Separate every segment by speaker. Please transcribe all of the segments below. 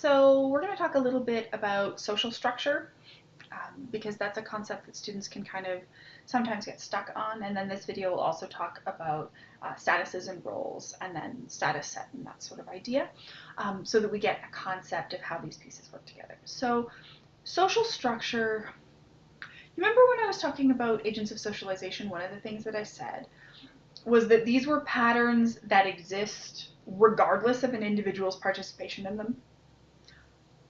Speaker 1: So we're going to talk a little bit about social structure because that's a concept that students can kind of sometimes get stuck on. And then this video will also talk about statuses and roles and then status set and that sort of idea so that we get a concept of how these pieces work together. So social structure, you remember when I was talking about agents of socialization, one of the things that I said was that these were patterns that exist regardless of an individual's participation in them.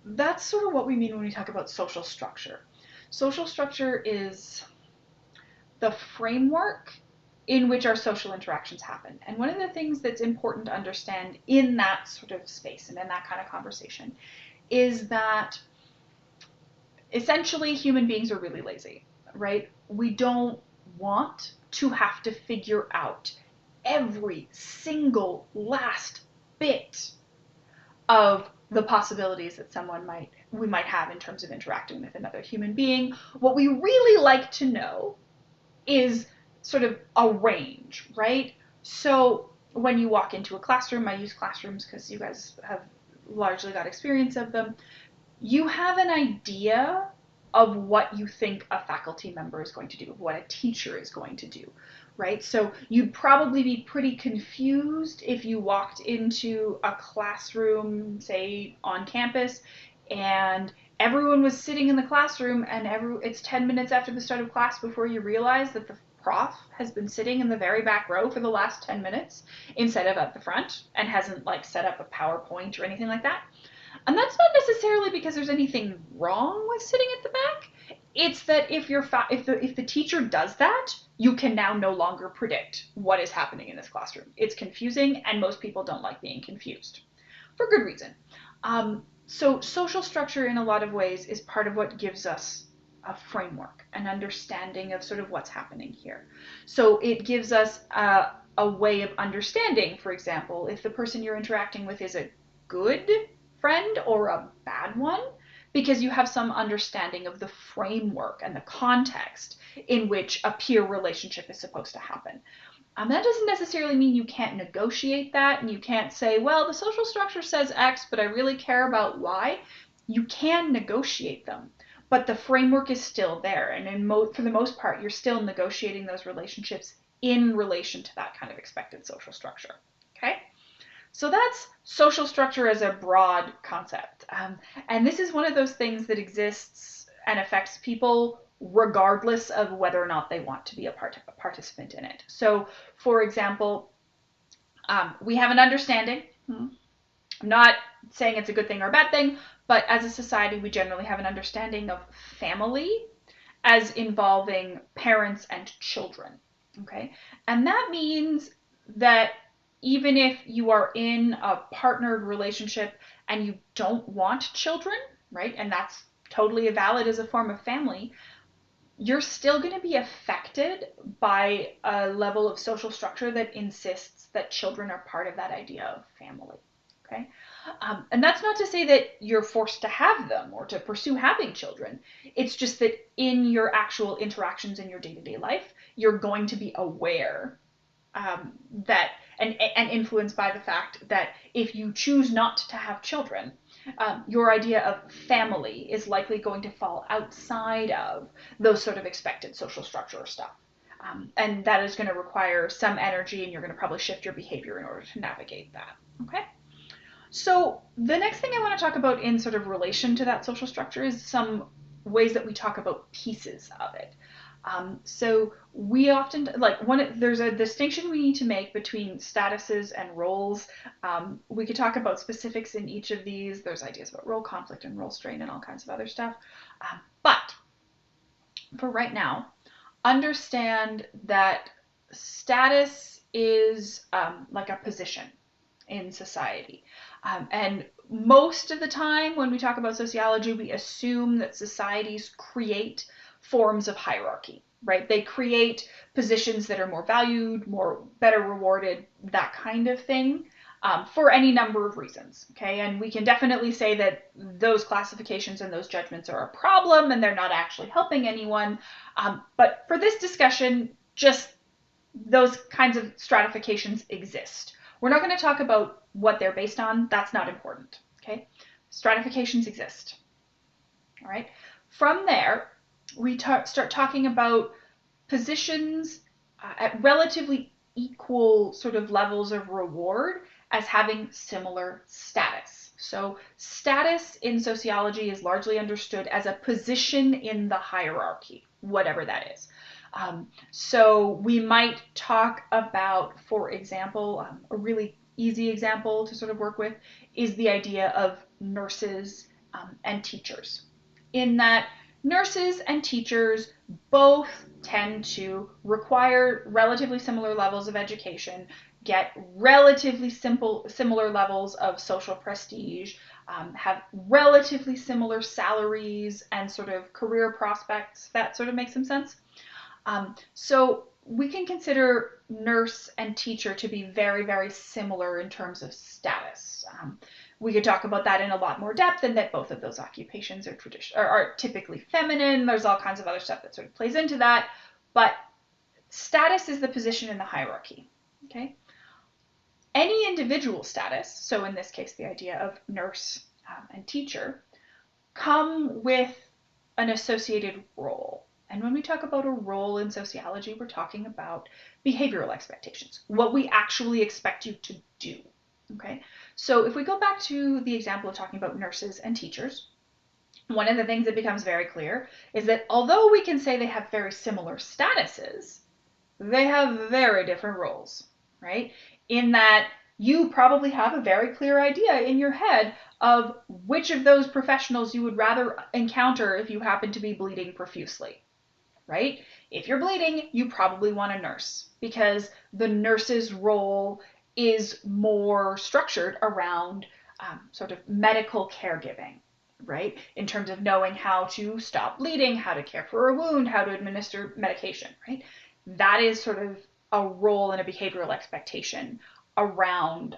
Speaker 1: That's sort of what we mean when we talk about social structure. Social structure is the framework in which our social interactions happen. And one of the things that's important to understand in that sort of space and in that kind of conversation is that essentially human beings are really lazy, right? We don't want to have to figure out every single last bit of the possibilities that we might have in terms of interacting with another human being. What we really like to know is sort of a range, right? So when you walk into a classroom, I use classrooms because you guys have largely got experience of them, you have an idea of what you think a faculty member is going to do, what a teacher is going to do, right? So you'd probably be pretty confused if you walked into a classroom, say on campus, and everyone was sitting in the classroom and it's 10 minutes after the start of class before you realize that the prof has been sitting in the very back row for the last 10 minutes instead of at the front and hasn't like set up a PowerPoint or anything like that. And that's not necessarily because there's anything wrong with sitting at the back. It's that if the teacher does that, you can now no longer predict what is happening in this classroom. It's confusing, and most people don't like being confused, for good reason. So social structure, in a lot of ways, is part of what gives us a framework, an understanding of sort of what's happening here. So it gives us a way of understanding, for example, if the person you're interacting with is a good friend or a bad one, because you have some understanding of the framework and the context in which a peer relationship is supposed to happen. That doesn't necessarily mean you can't negotiate that and you can't say, well, the social structure says X, but I really care about Y. You can negotiate them, but the framework is still there. And for the most part, you're still negotiating those relationships in relation to that kind of expected social structure. Okay? So that's social structure as a broad concept. And this is one of those things that exists and affects people regardless of whether or not they want to be a participant in it. So, for example, we have an understanding. I'm not saying it's a good thing or a bad thing, but as a society, we generally have an understanding of family as involving parents and children. Okay? And that means that even if you are in a partnered relationship and you don't want children, right, and that's totally valid as a form of family, you're still going to be affected by a level of social structure that insists that children are part of that idea of family. Okay? And that's not to say that you're forced to have them or to pursue having children. It's just that in your actual interactions in your day-to-day life, you're going to be aware that and influenced by the fact that if you choose not to have children, your idea of family is likely going to fall outside of those sort of expected social structure stuff. And that is going to require some energy, and you're going to probably shift your behavior in order to navigate that. Okay? So the next thing I want to talk about in sort of relation to that social structure is some ways that we talk about pieces of it. So we often there's a distinction we need to make between statuses and roles. We could talk about specifics in each of these. There's ideas about role conflict and role strain and all kinds of other stuff. But for right now, understand that status is like a position in society. And most of the time when we talk about sociology, we assume that societies create forms of hierarchy, right? They create positions that are more valued, better rewarded, that kind of thing, for any number of reasons, okay? And we can definitely say that those classifications and those judgments are a problem and they're not actually helping anyone. But for this discussion, just those kinds of stratifications exist. We're not going to talk about what they're based on. That's not important, okay? stratifications exist. All right. From there, we start talking about positions at relatively equal sort of levels of reward as having similar status. So status in sociology is largely understood as a position in the hierarchy, whatever that is. So we might talk about, for example, a really easy example to sort of work with is the idea of nurses and teachers. In that nurses and teachers both tend to require relatively similar levels of education, get relatively similar levels of social prestige, have relatively similar salaries and sort of career prospects. That sort of makes some sense. So we can consider nurse and teacher to be very, very similar in terms of status. We could talk about that in a lot more depth, and that both of those occupations are typically feminine. There's all kinds of other stuff that sort of plays into that, but status is the position in the hierarchy. Okay. Any individual status, so in this case the idea of nurse and teacher, come with an associated role. And when we talk about a role in sociology, we're talking about behavioral expectations, what we actually expect you to do. Okay, so if we go back to the example of talking about nurses and teachers, one of the things that becomes very clear is that although we can say they have very similar statuses, they have very different roles, right? In that you probably have a very clear idea in your head of which of those professionals you would rather encounter if you happen to be bleeding profusely, right? If you're bleeding, you probably want a nurse because the nurse's role is more structured around sort of medical caregiving, right? In terms of knowing how to stop bleeding, how to care for a wound, how to administer medication, right? That is sort of a role and a behavioral expectation around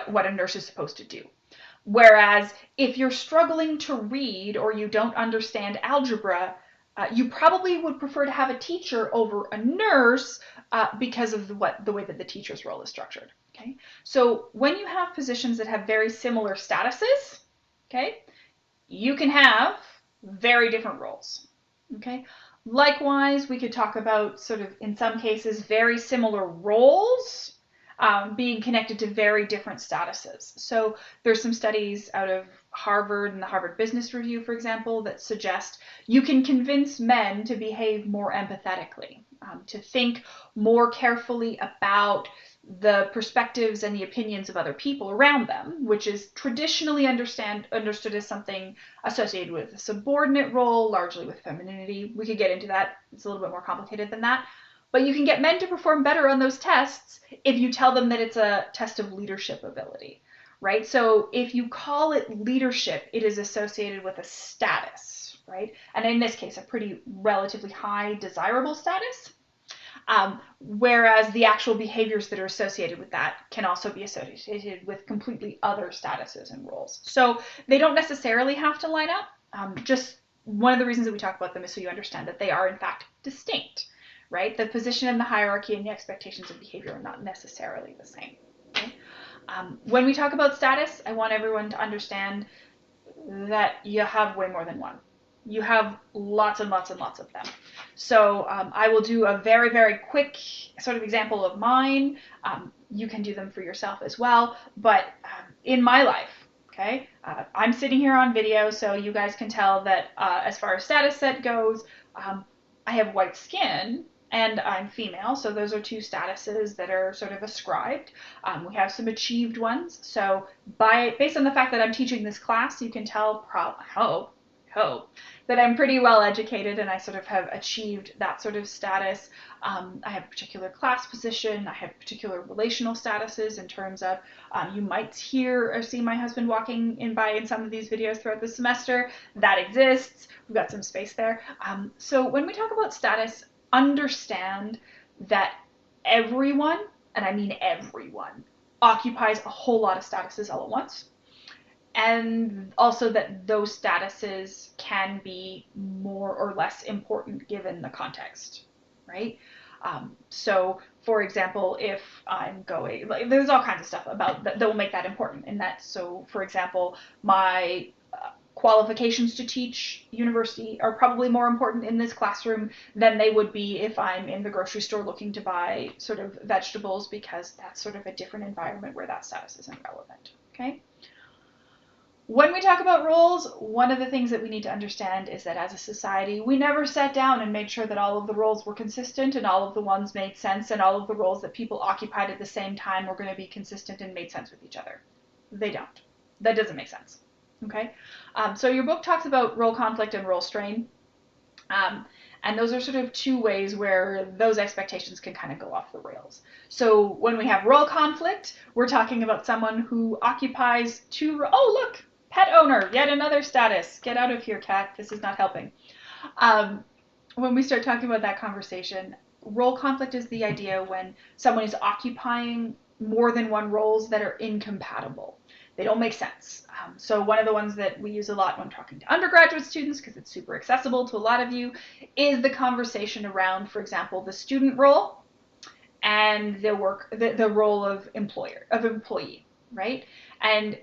Speaker 1: what a nurse is supposed to do. Whereas if you're struggling to read or you don't understand algebra, you probably would prefer to have a teacher over a nurse because of the way that the teacher's role is structured. Okay, so when you have positions that have very similar statuses, okay, you can have very different roles. Okay, likewise, we could talk about sort of in some cases very similar roles being connected to very different statuses. So there's some studies out of Harvard and the Harvard Business Review, for example, that suggest you can convince men to behave more empathetically, to think more carefully about the perspectives and the opinions of other people around them, which is traditionally understood as something associated with a subordinate role, largely with femininity. We could get into that. It's a little bit more complicated than that. But you can get men to perform better on those tests if you tell them that it's a test of leadership ability, right? So if you call it leadership, it is associated with a status, right? And in this case, a pretty relatively high desirable status. Whereas the actual behaviors that are associated with that can also be associated with completely other statuses and roles. So they don't necessarily have to line up. Just one of the reasons that we talk about them is so you understand that they are in fact distinct, right? The position in the hierarchy and the expectations of behavior are not necessarily the same. Okay? When we talk about status, I want everyone to understand that you have way more than one. You have lots and lots and lots of them. So I will do a very, very quick sort of example of mine. You can do them for yourself as well. But in my life, okay, I'm sitting here on video, so you guys can tell that as far as status set goes, I have white skin and I'm female, so those are two statuses that are sort of ascribed. We have some achieved ones. So based on the fact that I'm teaching this class, you can tell, hope that I'm pretty well educated and I sort of have achieved that sort of status. I have a particular class position. I have particular relational statuses in terms of you might hear or see my husband walking in by in some of these videos throughout the semester. That exists. We've got some space there. So when we talk about status, understand that everyone, and I mean everyone, occupies a whole lot of statuses all at once. And also that those statuses can be more or less important given the context, right? So For example, if I'm going, like, there's all kinds of stuff about that will make that important. And that, so for example, my qualifications to teach university are probably more important in this classroom than they would be if I'm in the grocery store looking to buy sort of vegetables, because that's sort of a different environment where that status isn't relevant. Okay? When we talk about roles, one of the things that we need to understand is that as a society, we never sat down and made sure that all of the roles were consistent and all of the ones made sense and all of the roles that people occupied at the same time were going to be consistent and made sense with each other. They don't. That doesn't make sense. Okay? So your book talks about role conflict and role strain. And those are sort of two ways where those expectations can kind of go off the rails. So when we have role conflict, we're talking about someone who occupies two, oh look, pet owner, yet another status. Get out of here, cat. This is not helping. When we start talking about that conversation, role conflict is the idea when someone is occupying more than one roles that are incompatible. They don't make sense. So one of the ones that we use a lot when talking to undergraduate students, because it's super accessible to a lot of you, is the conversation around, for example, the student role and the role of employee, right? And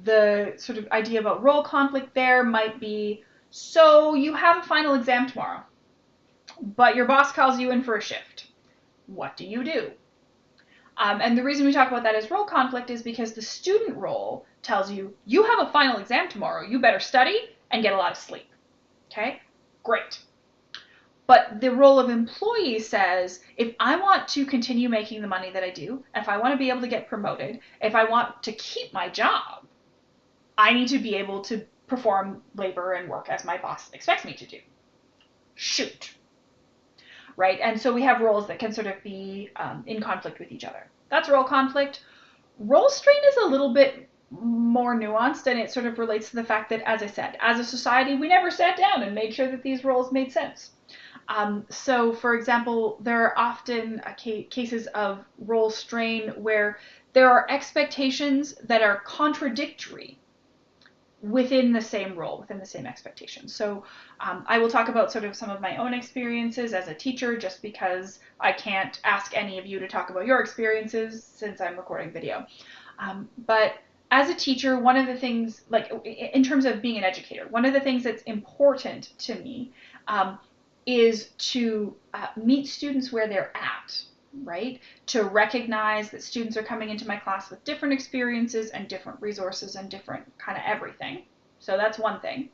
Speaker 1: the sort of idea about role conflict there might be, so you have a final exam tomorrow, but your boss calls you in for a shift. What do you do? And the reason we talk about that as role conflict is because the student role tells you, you have a final exam tomorrow, you better study and get a lot of sleep. Okay? Great. But the role of employee says, if I want to continue making the money that I do, if I want to be able to get promoted, if I want to keep my job, I need to be able to perform labor and work as my boss expects me to do. Shoot. Right? And so we have roles that can sort of be in conflict with each other. That's role conflict. Role strain is a little bit more nuanced, and it sort of relates to the fact that, as I said, as a society, we never sat down and made sure that these roles made sense. So, for example, there are often cases of role strain where there are expectations that are contradictory within the same role, within the same expectations. So I will talk about sort of some of my own experiences as a teacher, just because I can't ask any of you to talk about your experiences since I'm recording video. But as a teacher, one of the things, like in terms of being an educator, one of the things that's important to me is to meet students where they're at, right? To recognize that students are coming into my class with different experiences and different resources and different kind of everything. So that's one thing.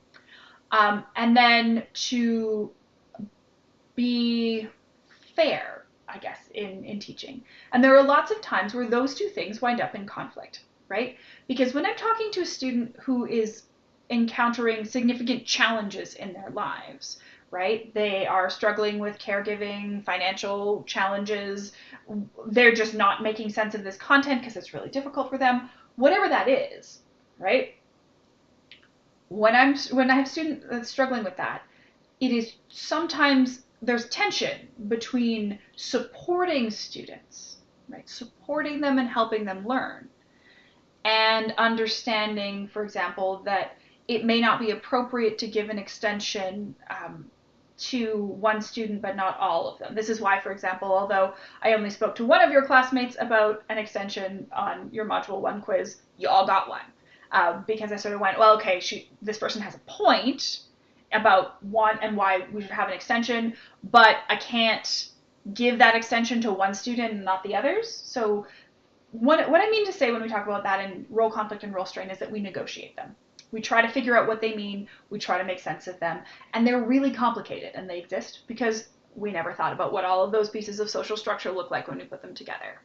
Speaker 1: And then to be fair, I guess, in teaching. And there are lots of times where those two things wind up in conflict, right? Because when I'm talking to a student who is encountering significant challenges in their lives, right? They are struggling with caregiving, financial challenges. They're just not making sense of this content because it's really difficult for them. Whatever that is, right? When I have a student that's struggling with that, it is sometimes there's tension between supporting students, right? Supporting them and helping them learn, and understanding, for example, that it may not be appropriate to give an extension to one student, but not all of them. This is why, for example, although I only spoke to one of your classmates about an extension on your Module 1 quiz, you all got one. Because I sort of went, well, okay, this person has a point about one and why we should have an extension, but I can't give that extension to one student and not the others. So what I mean to say when we talk about that in role conflict and role strain is that we negotiate them. We try to figure out what they mean. We try to make sense of them. And they're really complicated, and they exist because we never thought about what all of those pieces of social structure look like when we put them together.